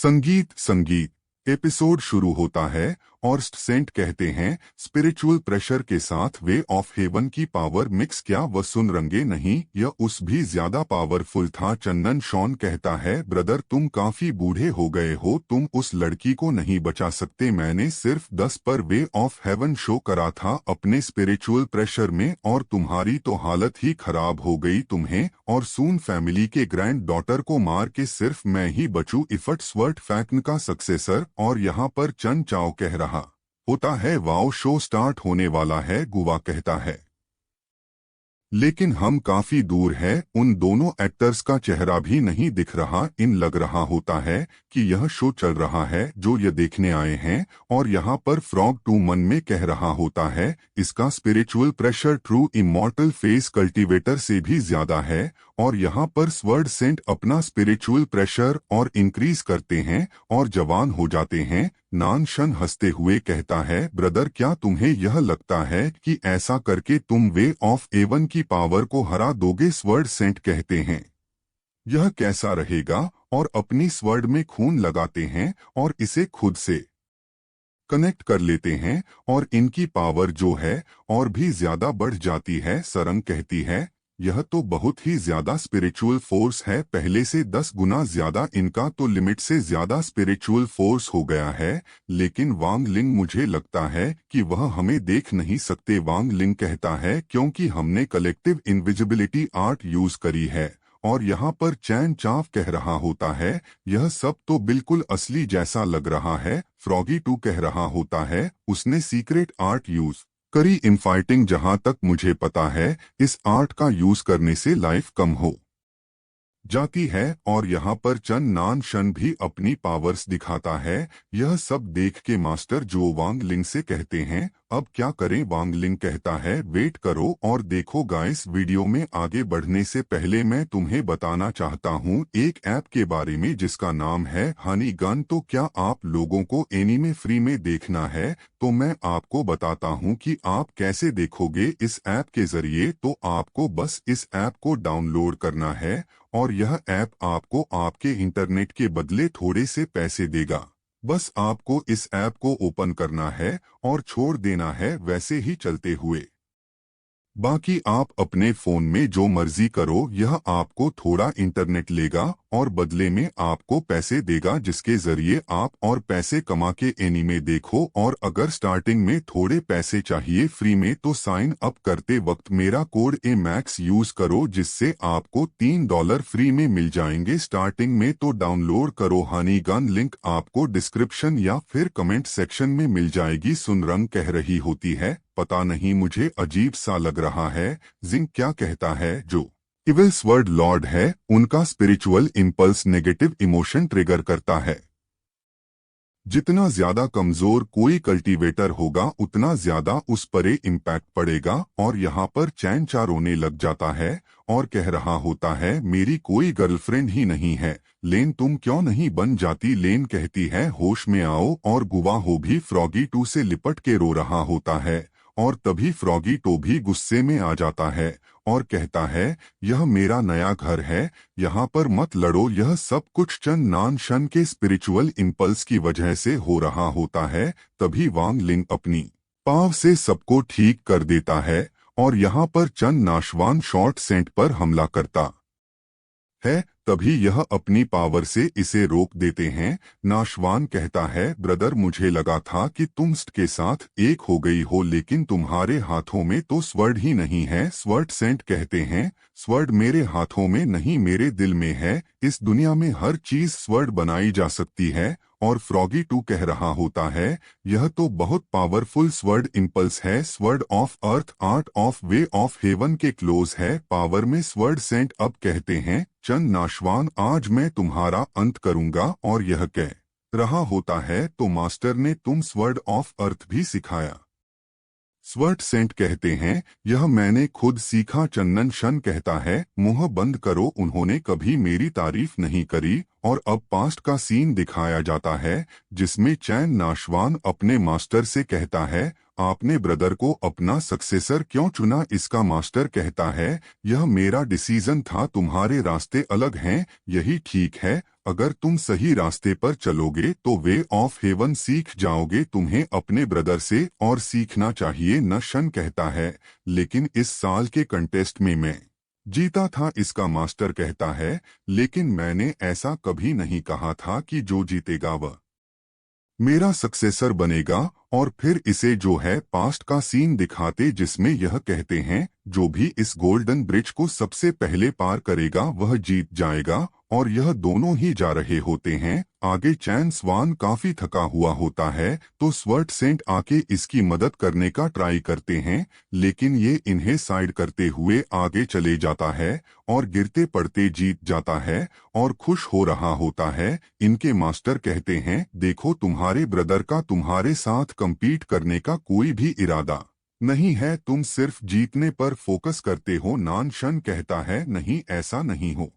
संगीत संगीत एपिसोड शुरू होता है और सेंट कहते हैं स्पिरिचुअल प्रेशर के साथ वे ऑफ हेवन की पावर मिक्स क्या वो सुन रंगे नहीं यह उस भी ज्यादा पावरफुल था। चंदन शॉन कहता है ब्रदर तुम काफी बूढ़े हो गए हो, तुम उस लड़की को नहीं बचा सकते। मैंने सिर्फ 10 पर वे ऑफ हेवन शो करा था अपने स्पिरिचुअल प्रेशर में और तुम्हारी तो हालत ही खराब हो गई। तुम्हें और सून फैमिली के ग्रैंड डॉटर को मार के सिर्फ मैं ही बचूं। इफर्ट्स वर्ड फैक्न का सक्सेसर और यहाँ पर चन चाओ कह रहा होता है वाओ शो स्टार्ट होने वाला है। गुवा कहता है लेकिन हम काफी दूर है, उन दोनों एक्टर्स का चेहरा भी नहीं दिख रहा। इन लग रहा होता है कि यह शो चल रहा है जो ये देखने आए हैं। और यहाँ पर फ्रॉग 2 मन में कह रहा होता है इसका spiritual pressure true immortal face cultivator से भी ज्यादा है। और यहाँ पर स्वर्ड सेंट अपना स्पिरिचुअल प्रेशर और इंक्रीज करते हैं और जवान हो जाते हैं। नान शन हंसते हुए कहता है ब्रदर क्या तुम्हें यह लगता है कि ऐसा करके तुम वे ऑफ एवन की पावर को हरा दोगे? स्वर्ड सेंट कहते हैं यह कैसा रहेगा और अपनी स्वर्ड में खून लगाते हैं और इसे खुद से कनेक्ट कर लेते हैं और इनकी पावर जो है और भी ज्यादा बढ़ जाती है। सरंग कहती है यह तो बहुत ही ज्यादा स्पिरिचुअल फोर्स है, पहले से 10 गुना ज्यादा। इनका तो लिमिट से ज्यादा स्पिरिचुअल फोर्स हो गया है। लेकिन वांग लिंग मुझे लगता है कि वह हमें देख नहीं सकते। वांग लिंग कहता है क्योंकि हमने कलेक्टिव इनविजिबिलिटी आर्ट यूज करी है। और यहाँ पर चैन चाव कह रहा होता है यह सब तो बिल्कुल असली जैसा लग रहा है। फ्रॉगी 2 कह रहा होता है उसने सीक्रेट आर्ट यूज करी इन फाइटिंग। जहां तक मुझे पता है इस आर्ट का यूज करने से लाइफ कम हो जाती है। और यहाँ पर चन नान शन भी अपनी पावर्स दिखाता है। यह सब देख के मास्टर जो वांग लिंग से कहते हैं अब क्या करें? वांग लिंग कहता है वेट करो और देखो गाइस। वीडियो में आगे बढ़ने से पहले मैं तुम्हें बताना चाहता हूँ एक ऐप के बारे में जिसका नाम है हनी गन। तो क्या आप लोगों को एनीमे फ्री में देखना है तो मैं आपको बताता हूँ कि आप कैसे देखोगे इस ऐप के जरिए। तो आपको बस इस ऐप को डाउनलोड करना है और यह ऐप आपको आपके इंटरनेट के बदले थोड़े से पैसे देगा। बस आपको इस ऐप को ओपन करना है और छोड़ देना है वैसे ही चलते हुए। बाकी आप अपने फोन में जो मर्जी करो, यह आपको थोड़ा इंटरनेट लेगा और बदले में आपको पैसे देगा जिसके जरिए आप और पैसे कमा के एनीमे देखो। और अगर स्टार्टिंग में थोड़े पैसे चाहिए फ्री में तो साइन अप करते वक्त मेरा कोड ए मैक्स यूज करो जिससे आपको $3 फ्री में मिल जाएंगे स्टार्टिंग में। तो डाउनलोड करो हनी गन, लिंक आपको डिस्क्रिप्शन या फिर कमेंट सेक्शन में मिल जाएगी। सुनरंग कह रही होती है पता नहीं मुझे अजीब सा लग रहा है। जिंग क्या कहता है जो इविल स्वर्ड लॉर्ड है उनका spiritual impulse negative emotion trigger करता है। जितना ज्यादा कमजोर कोई कल्टीवेटर होगा उतना ज्यादा उस पर इम्पैक्ट पड़ेगा। और यहाँ पर चैन चा रोने लग जाता है और कह रहा होता है मेरी कोई गर्लफ्रेंड ही नहीं है। लेन तुम क्यों नहीं बन जाती? लेन कहती है होश में आओ। और गुवा हो भी फ्रॉगी 2 से लिपट के रो रहा होता है और तभी फ्रॉगी 2 भी गुस्से में आ जाता है और कहता है यह मेरा नया घर है, यहाँ पर मत लड़ो। यह सब कुछ चन नान शन के स्पिरिचुअल इंपल्स की वजह से हो रहा होता है। तभी वांग लिंग अपनी पाव से सबको ठीक कर देता है और यहाँ पर चन नाशवान शॉर्ट सेंट पर हमला करता है। तभी यह अपनी पावर से इसे रोक देते हैं। नाशवान कहता है ब्रदर मुझे लगा था कि तुम के साथ एक हो गई हो लेकिन तुम्हारे हाथों में तो स्वर्ड ही नहीं है। स्वर्ड सेंट कहते हैं स्वर्ड मेरे हाथों में नहीं मेरे दिल में है। इस दुनिया में हर चीज स्वर्ड बनाई जा सकती है। और फ्रॉगी 2 कह रहा होता है यह तो बहुत पावरफुल स्वर्ड इंपल्स है। Sword of earth art of way of haven के क्लोज है पावर में। स्वर्ड सेंट अब कहते हैं चंद नाशवान आज मैं तुम्हारा अंत करूंगा। और यह कह रहा होता है तो मास्टर ने तुम स्वर्ड ऑफ अर्थ भी सिखाया। स्वर्ड सेंट कहते हैं यह मैंने खुद सीखा। चंदन शन कहता है मुंह बंद करो, उन्होंने कभी मेरी तारीफ नहीं करी और अब पास्ट का सीन दिखाया जाता है जिसमें चैन नाशवान अपने मास्टर से कहता है, आपने ब्रदर को अपना सक्सेसर क्यों चुना? इसका मास्टर कहता है, यह मेरा डिसीजन था, तुम्हारे रास्ते अलग हैं, यही ठीक है। अगर तुम सही रास्ते पर चलोगे तो वे ऑफ हेवन सीख जाओगे तुम्हें अपने ब्रदर से और सीखना चाहिए। न शन कहता है, लेकिन इस साल के कंटेस्ट में मैं जीता था। इसका मास्टर कहता है, लेकिन मैंने ऐसा कभी नहीं कहा था कि जो जीतेगा वह मेरा सक्सेसर बनेगा। और फिर इसे जो है पास्ट का सीन दिखाते जिसमें यह कहते हैं, जो भी इस गोल्डन ब्रिज को सबसे पहले पार करेगा वह जीत जाएगा। और यह दोनों ही जा रहे होते हैं। आगे चैन स्वान काफी थका हुआ होता है तो स्वर्ट सेंट आके इसकी मदद करने का ट्राई करते हैं, लेकिन ये इन्हें साइड करते हुए आगे चले जाता है और गिरते पड़ते जीत जाता है और खुश हो रहा होता है। इनके मास्टर कहते हैं, देखो तुम्हारे ब्रदर का तुम्हारे साथ compete करने का कोई भी इरादा नहीं है, तुम सिर्फ जीतने पर फोकस करते हो। नान शन कहता है, नहीं ऐसा नहीं हो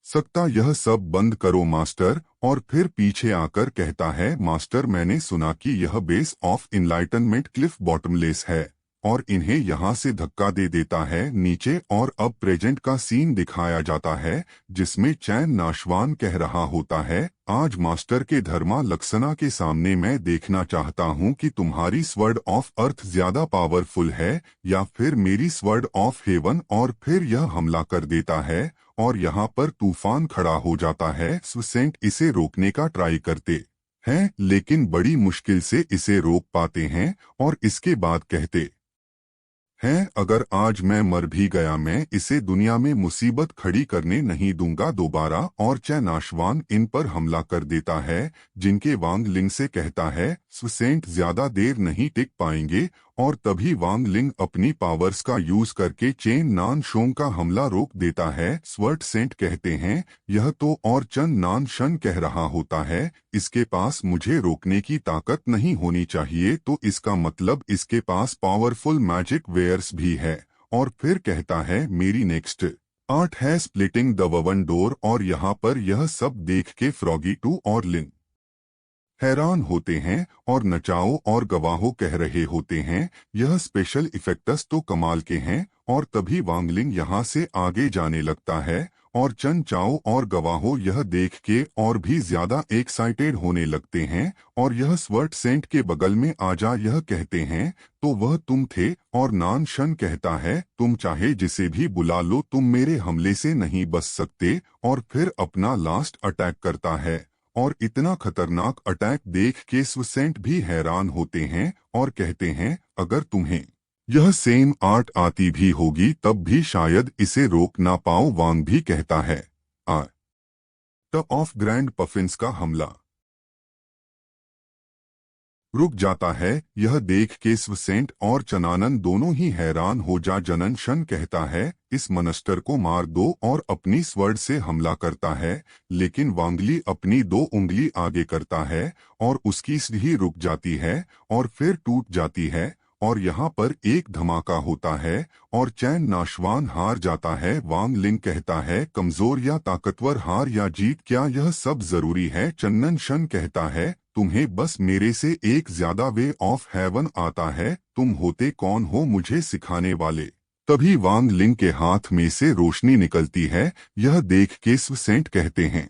सकता, यह सब बंद करो मास्टर। और फिर पीछे आकर कहता है, मास्टर मैंने सुना कि यह base of enlightenment Cliff bottomless है, और इन्हें यहाँ से धक्का दे देता है नीचे। और अब प्रेजेंट का सीन दिखाया जाता है जिसमें चैन नाशवान कह रहा होता है, आज मास्टर के धर्मा लक्षणा के सामने मैं देखना चाहता हूँ कि तुम्हारी स्वर्ड ऑफ अर्थ ज्यादा पावरफुल है या फिर मेरी स्वर्ड ऑफ हेवन। और फिर यह हमला कर देता है और यहाँ पर तूफान खड़ा हो जाता है। सेंट इसे रोकने का ट्राई करते हैं लेकिन बड़ी मुश्किल से इसे रोक पाते हैं और इसके बाद कहते हैं, अगर आज मैं मर भी गया मैं इसे दुनिया में मुसीबत खड़ी करने नहीं दूंगा दोबारा। और चैनाशवान इन पर हमला कर देता है जिनके वांग लिंग से कहता है, सेंट ज्यादा देर नहीं टिक पाएंगे। और तभी वांग लिंग अपनी पावर्स का यूज करके चेन नान शोंग का हमला रोक देता है। स्वर्ट सेंट कहते हैं, यह तो और चन नान शन कह रहा होता है, इसके पास मुझे रोकने की ताकत नहीं होनी चाहिए, तो इसका मतलब इसके पास पावरफुल मैजिक वेयर्स भी है। और फिर कहता है, मेरी नेक्स्ट आर्ट है स्प्लिटिंग द ववन डोर। और यहाँ पर यह सब देख के फ्रॉगी टू और लिन हैरान होते हैं और नचाओ और गवाहो कह रहे होते हैं, यह स्पेशल इफेक्ट्स तो कमाल के हैं। और तभी वांगलिंग यहाँ से आगे जाने लगता है और चन चाओ और गवाहो यह देख के और भी ज्यादा एक्साइटेड होने लगते हैं। और यह स्वर्ट सेंट के बगल में आजा यह कहते हैं, तो वह तुम थे। और नान शन कहता है, तुम चाहे जिसे भी बुला लो तुम मेरे हमले से नहीं बच सकते। और फिर अपना लास्ट अटैक करता है और इतना खतरनाक अटैक देख के सेंट भी हैरान होते हैं और कहते हैं, अगर तुम्हें यह सेम आर्ट आती भी होगी तब भी शायद इसे रोक ना पाओ। वांग भी कहता है, द ऑफ ग्रैंड पफिन्स का हमला रुक जाता है। यह देख के सेंट और चनानन दोनों ही हैरान हो जा। जनन शन कहता है, इस मनस्टर को मार दो और अपनी स्वर्ड से हमला करता है, लेकिन वांगली अपनी 2 उंगली आगे करता है और उसकी सीढ़ी रुक जाती है और फिर टूट जाती है। और यहाँ पर एक धमाका होता है और चैन नाशवान हार जाता है। वांग लिंग कहता है, कमजोर या ताकतवर, हार या जीत, क्या यह सब जरूरी है? चन्नन शन कहता है, तुम्हें बस मेरे से एक ज्यादा वे ऑफ हेवन आता है, तुम होते कौन हो मुझे सिखाने वाले? तभी वांग लिंग के हाथ में से रोशनी निकलती है। यह देख के सेंट कहते हैं,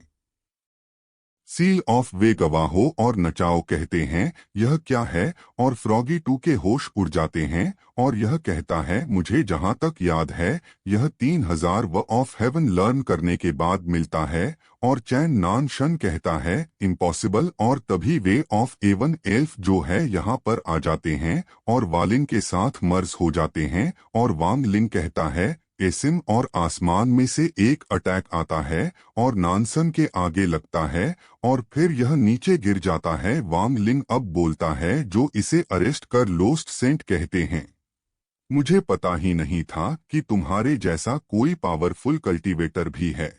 सील ऑफ वे गवाहो और नचाओ कहते हैं, यह क्या है? और फ्रॉगी टू के होश उड़ जाते हैं और यह कहता है, मुझे जहां तक याद है यह 3000 व ऑफ हेवन लर्न करने के बाद मिलता है। और चैन नान शन कहता है, इम्पॉसिबल। और तभी वे ऑफ एवन एल्फ जो है यहाँ पर आ जाते हैं और वालिन के साथ मर्ज हो जाते हैं। और वांग लिंग कहता है, एसिम। और आसमान में से एक अटैक आता है और नानसन के आगे लगता है और फिर यह नीचे गिर जाता है। वांग लिंग अब बोलता है, जो इसे अरेस्ट कर लोस्ट सेंट कहते हैं, मुझे पता ही नहीं था कि तुम्हारे जैसा कोई पावरफुल कल्टीवेटर भी है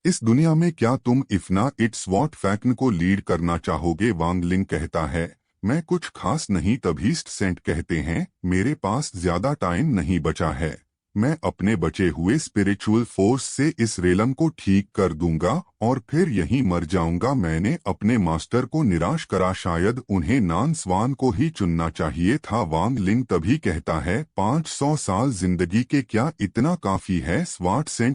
इस दुनिया में। क्या तुम इफना इट्स वॉट फैक्न को लीड करना चाहोगे? वांग लिंग कहता है, मैं कुछ खास नहीं। तभी सेंट कहते हैं, मेरे पास ज्यादा टाइम नहीं बचा है, मैं अपने बचे हुए स्पिरिचुअल फोर्स से इस रेलम को ठीक कर दूंगा और फिर यहीं मर जाऊंगा। मैंने अपने मास्टर को निराश करा, शायद उन्हें नान स्वान को ही चुनना चाहिए था। वांग लिंग तभी कहता है, 500 साल जिंदगी के क्या इतना काफी है? स्वाट सेंट